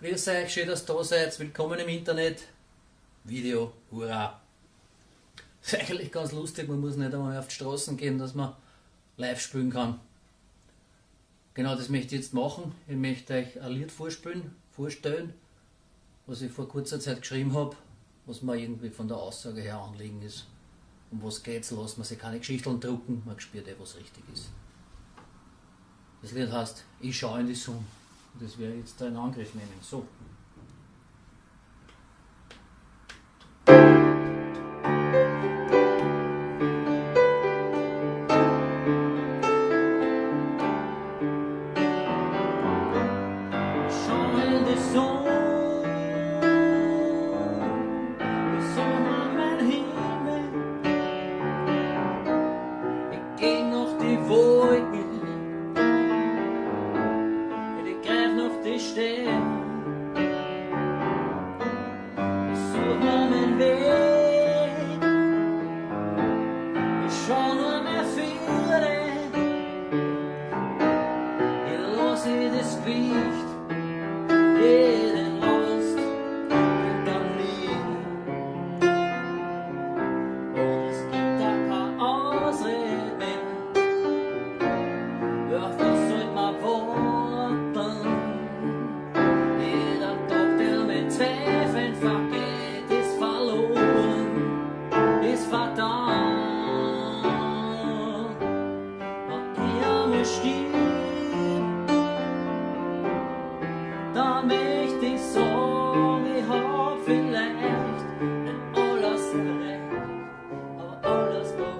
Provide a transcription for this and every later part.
Grüß euch, schön, dass ihr da seid. Willkommen im Internet. Video, hurra! Ist eigentlich ganz lustig, man muss nicht einmal auf die Straßen gehen, dass man live spielen kann. Genau das möchte ich jetzt machen. Ich möchte euch ein Lied vorstellen, was ich vor kurzer Zeit geschrieben habe, was mir irgendwie von der Aussage her anliegen ist. Um was geht's? Lassen wir sich keine Geschichten drucken, man spürt was richtig ist. Das Lied heißt Ich schaue in die Sonne. Das werde ich jetzt da in Angriff nehmen. So. Da möchte ich sagen, ich hab vielleicht nicht alles erreicht, aber alles probiert.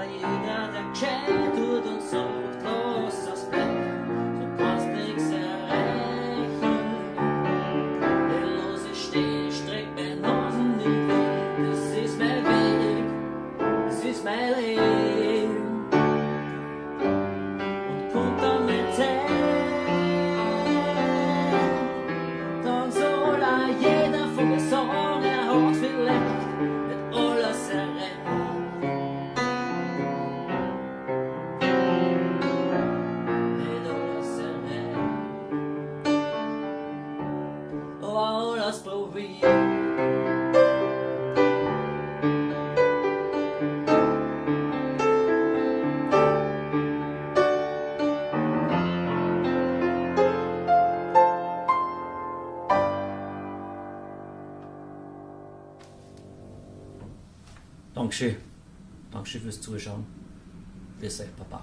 Jeder, der gescheit tut und sagt, lass das bleiben, so kannst nix erreichen. Der Lose steht, streckt meine Nasen in den Weg, das ist mein Weg, das ist mein Leben. Und kommt dann meine Zeit, dann soll auch jeder von mir sagen, er hat vielleicht nicht alles erreicht. Alles probiert. Dankeschön. Dankeschön fürs Zuschauen. Grüß euch, Papa.